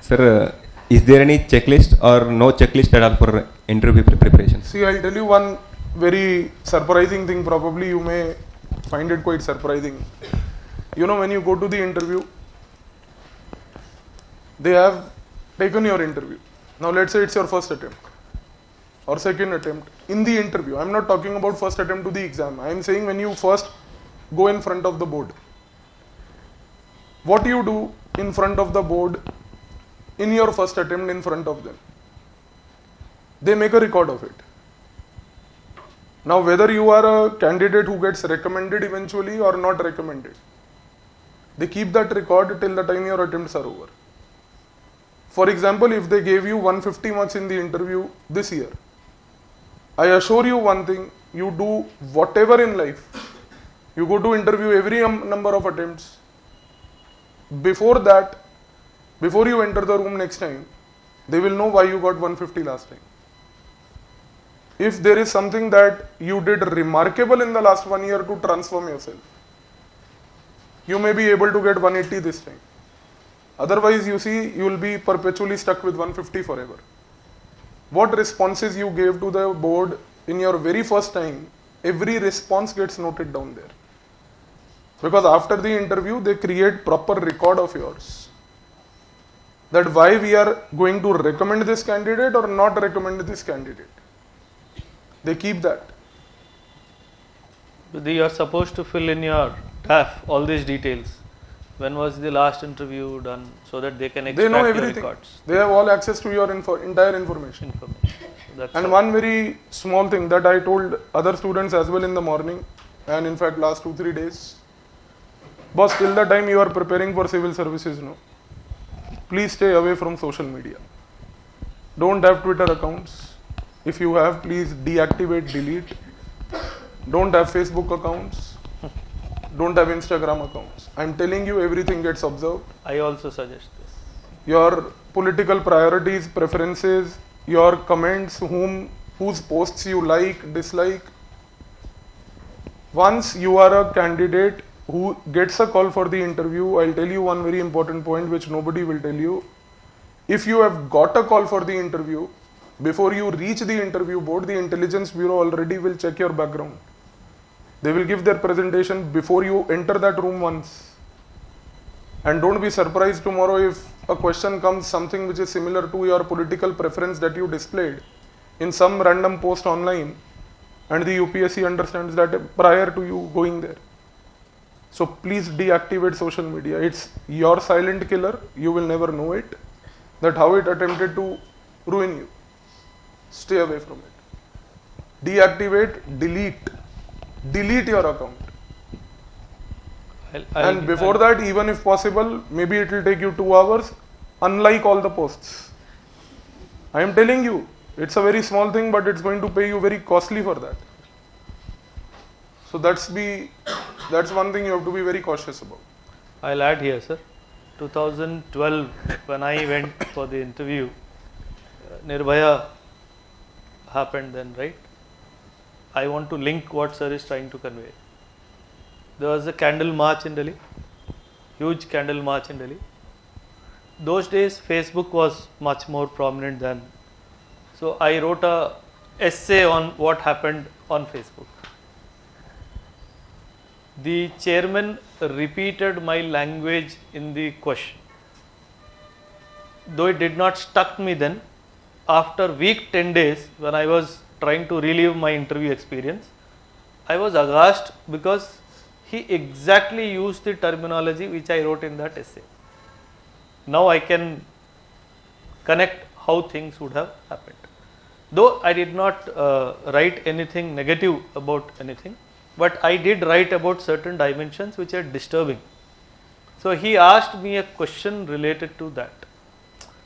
Sir, is there any checklist or no checklist at all for interview preparation? See, I'll tell you one very surprising thing. Probably you may find it quite surprising. You know, when you go to the interview, they have taken your interview. Now let's say it's your first attempt or second attempt in the interview. I'm not talking about first attempt to the exam. I'm saying when you first go in front of the board. What you do in front of the board in your first attempt in front of them? They make a record of it. Now whether you are a candidate who gets recommended eventually or not recommended, they keep that record till the time your attempts are over. For example, if they gave you 150 marks in the interview this year, I assure you one thing, you do whatever in life, you go to interview every number of attempts. Before that, before you enter the room next time, they will know why you got 150 last time. If there is something that you did remarkable in the last 1 year to transform yourself, you may be able to get 180 this time. Otherwise, you see, you will be perpetually stuck with 150 forever. What responses you gave to the board in your very first time, every response gets noted down there. Because after the interview, they create proper record of yours. That why we are going to recommend this candidate or not recommend this candidate. They keep that. You are supposed to fill in your TAF all these details. When was the last interview done, so that they can extract They know your everything. records. They have all access to your entire information. That's And all. one very small thing that I told other students as well in the morning, and in fact last 2-3 days. Boss, till the time you are preparing for civil services, no, please stay away from social media. Don't have Twitter accounts. If you have, please deactivate, delete. Don't have Facebook accounts. Don't have Instagram accounts. I'm telling you, everything gets observed. I also suggest this. Your political priorities, preferences, your comments, whose posts you like, dislike. Once you are a candidate who gets a call for the interview, I'll tell you one very important point which nobody will tell you. If you have got a call for the interview, before you reach the interview board, the intelligence bureau already will check your background. They will give their presentation before you enter that room once. And don't be surprised tomorrow if a question comes, something which is similar to your political preference that you displayed in some random post online, and the UPSC understands that prior to you going there. So please deactivate social media. It's your silent killer. You will never know it. That how it attempted to ruin you. Stay away from it. Deactivate, delete. Delete your account. And before that, even if possible, maybe it will take you 2 hours, unlike all the posts. I am telling you, it's a very small thing, but it's going to pay you very costly for that. So that's one thing you have to be very cautious about. I'll add here, sir. 2012, when I went for the interview, Nirbhaya happened then, right? I want to link what sir is trying to convey. There was a candle march in Delhi, huge candle march in Delhi. Those days Facebook was much more prominent than. So I wrote a essay on what happened on Facebook. The chairman repeated my language in the question. Though it did not stuck me then, after week 10 days when I was trying to relive my interview experience, I was aghast because he exactly used the terminology which I wrote in that essay. Now I can connect how things would have happened. Though I did not write anything negative about anything, but I did write about certain dimensions which are disturbing. So he asked me a question related to that.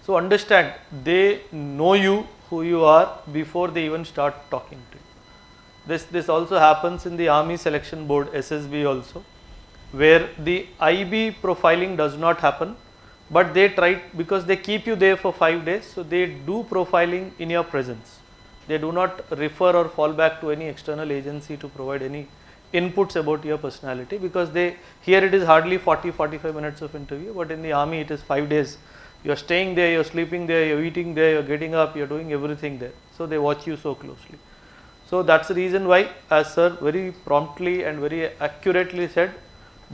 So understand, they know you, who you are, before they even start talking to you. This also happens in the Army Selection Board, SSB also, where the IB profiling does not happen, but they try, because they keep you there for 5 days, so they do profiling in your presence. They do not refer or fall back to any external agency to provide any inputs about your personality, because here it is hardly 40-45 minutes of interview, but in the army it is 5 days You're staying there, you're sleeping there, you're eating there, you're getting up, you're doing everything there. So they watch you so closely. So that's the reason why, as sir very promptly and very accurately said,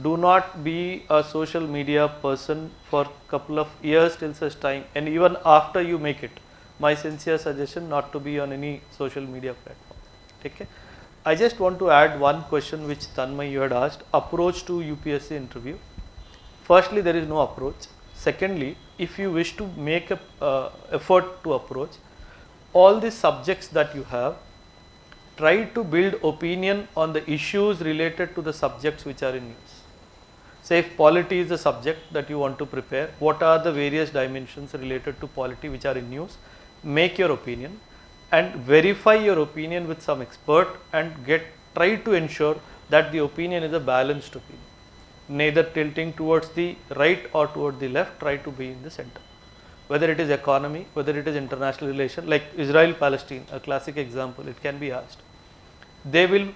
do not be a social media person for couple of years till such time, and even after you make it, my sincere suggestion not to be on any social media platform. Okay. I just want to add one question which Tanmay you had asked, approach to UPSC interview. Firstly, there is no approach. Secondly, if you wish to make a effort to approach, all the subjects that you have, try to build opinion on the issues related to the subjects which are in news. Say if polity is a subject that you want to prepare, what are the various dimensions related to polity which are in news? Make your opinion and verify your opinion with some expert and try to ensure that the opinion is a balanced opinion. Neither tilting towards the right or toward the left, try to be in the center. Whether it is economy, whether it is international relation, like Israel-Palestine, a classic example, it can be asked. They will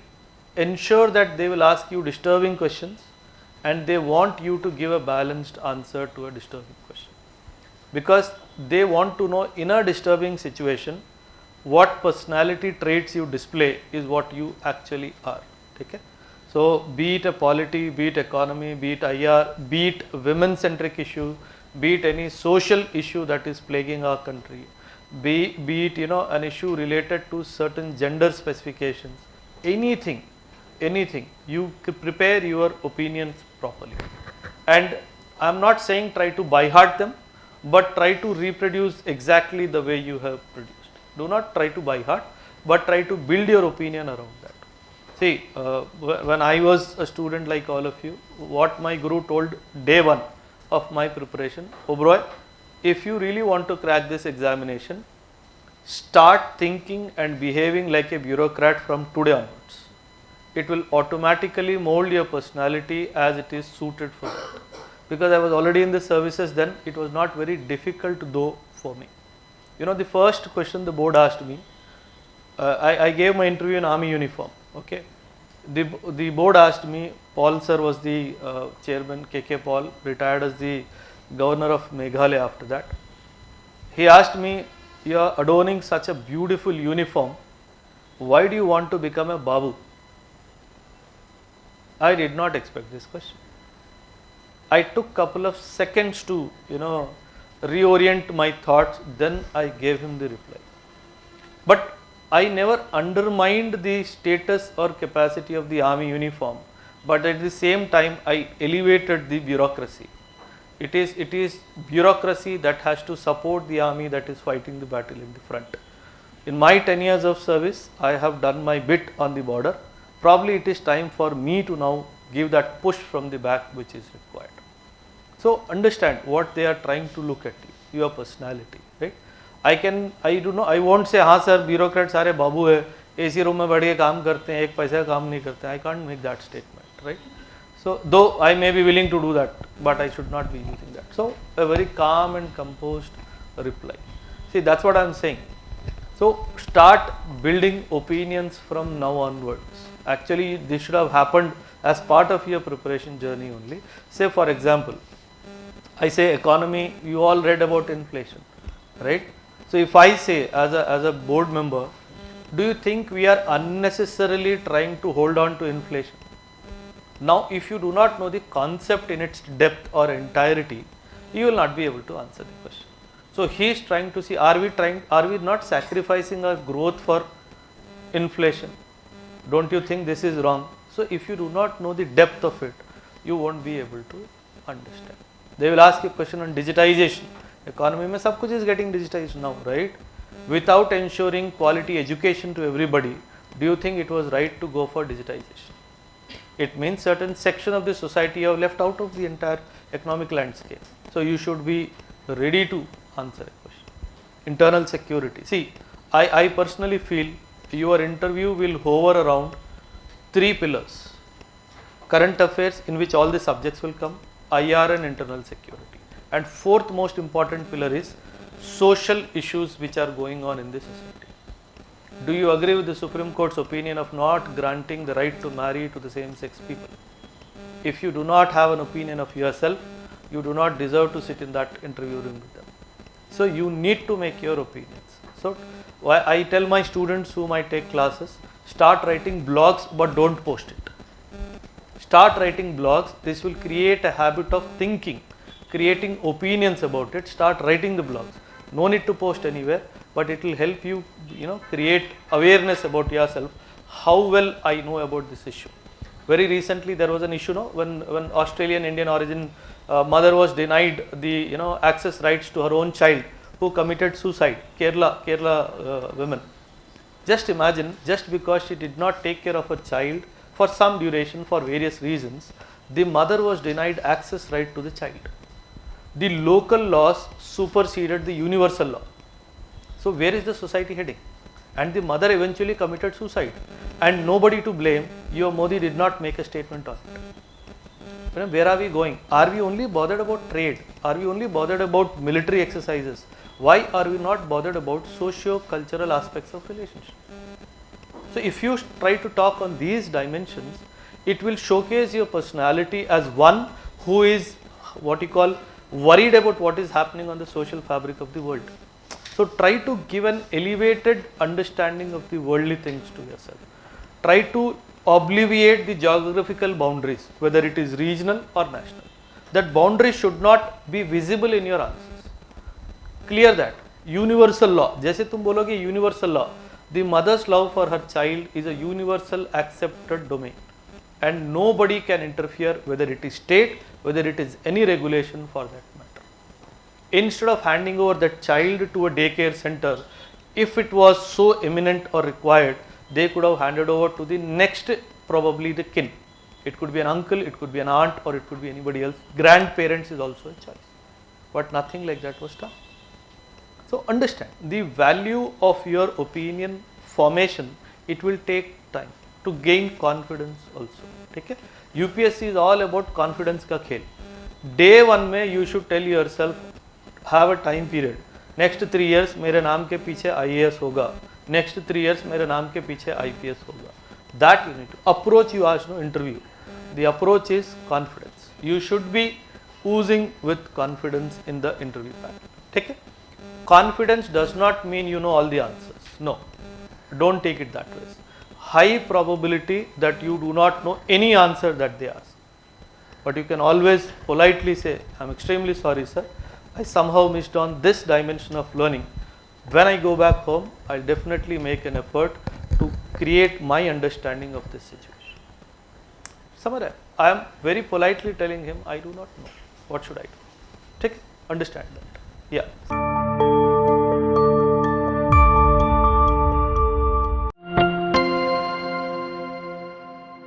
ensure that they will ask you disturbing questions and they want you to give a balanced answer to a disturbing question. Because they want to know in a disturbing situation, what personality traits you display is what you actually are. Okay? So, be it a polity, be it economy, be it IR, be it women-centric issue, be it any social issue that is plaguing our country, be it an issue related to certain gender specifications, anything, you prepare your opinions properly. And I am not saying try to by heart them, but try to reproduce exactly the way you have produced. Do not try to by heart, but try to build your opinion around that. See, when I was a student like all of you, what my guru told day one of my preparation, Oberoi, if you really want to crack this examination, start thinking and behaving like a bureaucrat from today onwards. It will automatically mold your personality as it is suited for that. Because I was already in the services then, it was not very difficult though for me. The first question the board asked me, I gave my interview in army uniform. Okay, the board asked me, Paul sir was the chairman, KK Paul, retired as the governor of Meghalaya after that. He asked me, you are adorning such a beautiful uniform, why do you want to become a Babu? I did not expect this question. I took couple of seconds to, reorient my thoughts, then I gave him the reply. But I never undermined the status or capacity of the army uniform, but at the same time I elevated the bureaucracy. It is bureaucracy that has to support the army that is fighting the battle in the front. In my 10 years of service, I have done my bit on the border. Probably it is time for me to now give that push from the back which is required. So understand what they are trying to look at you, your personality, right? I won't say, हाँ sir, bureaucrats सारे बाबू है, AC room में बैठ के काम करते हैं, एक पैसा काम नहीं करते हैं. I can't make that statement, right? So though I may be willing to do that, but I should not be using that. So a very calm and composed reply. See, that's what I am saying. So start building opinions from now onwards. Actually, this should have happened as part of your preparation journey only. Say for example, I say economy, you all read about inflation, right? So if I say as a board member, do you think we are unnecessarily trying to hold on to inflation? Now, if you do not know the concept in its depth or entirety, you will not be able to answer the question. So he is trying to see, are we not sacrificing our growth for inflation? Don't you think this is wrong? So if you do not know the depth of it, you won't be able to understand. They will ask you a question on digitization. Economy mein sab kuch is getting digitized now, right? Without ensuring quality education to everybody, do you think it was right to go for digitization? It means certain section of the society you have left out of the entire economic landscape. So you should be ready to answer a question. Internal security. See, I personally feel your interview will hover around 3 pillars. Current affairs, in which all the subjects will come, IR and internal security. And 4th most important pillar is social issues which are going on in the society. Do you agree with the Supreme Court's opinion of not granting the right to marry to the same sex people? If you do not have an opinion of yourself, you do not deserve to sit in that interview room with them. So you need to make your opinions. So why I tell my students whom I take classes, start writing blogs but don't post it. Start writing blogs. This will create a habit of thinking, creating opinions about it. Start writing the blogs. No need to post anywhere, but it will help you, create awareness about yourself. How well I know about this issue. Very recently there was an issue, when Australian Indian origin mother was denied the access rights to her own child who committed suicide. Kerala women. Just imagine, just because she did not take care of her child for some duration for various reasons, the mother was denied access right to the child. The local laws superseded the universal law. So where is the society heading? And the mother eventually committed suicide, and nobody to blame. Your Modi did not make a statement on it. Where are we going? Are we only bothered about trade? Are we only bothered about military exercises? Why are we not bothered about socio-cultural aspects of relationship? So if you try to talk on these dimensions, it will showcase your personality as one who is what you call worried about what is happening on the social fabric of the world. So try to give an elevated understanding of the worldly things to yourself. Try to obviate the geographical boundaries, whether it is regional or national. That boundary should not be visible in your answers. Clear that. Universal law. जैसे तुम बोलोगे universal law. The mother's love for her child is a universal accepted domain. And nobody can interfere, whether it is state, whether it is any regulation for that matter. Instead of handing over that child to a daycare center, if it was so imminent or required, they could have handed over to the next, probably the kin. It could be an uncle, it could be an aunt, or it could be anybody else. Grandparents is also a choice. But nothing like that was done. So understand the value of your opinion formation. It will take time to gain confidence also. Okay? UPSC is all about confidence ka khel. Day one mein you should tell yourself, have a time period. Next 3 years मेरे नाम के पीछे IAS होगा. Next 3 years मेरे नाम के पीछे IPS होगा. That you need to approach. You ask interview. The approach is confidence. You should be oozing with confidence in the interview panel. Okay? Confidence does not mean you know all the answers. No, don't take it that way. High probability that you do not know any answer that they ask. But you can always politely say, I'm extremely sorry, sir. I somehow missed on this dimension of learning. When I go back home, I'll definitely make an effort to create my understanding of this situation. Somewhere I am very politely telling him, I do not know. What should I do? Take it. Understand that. Yeah.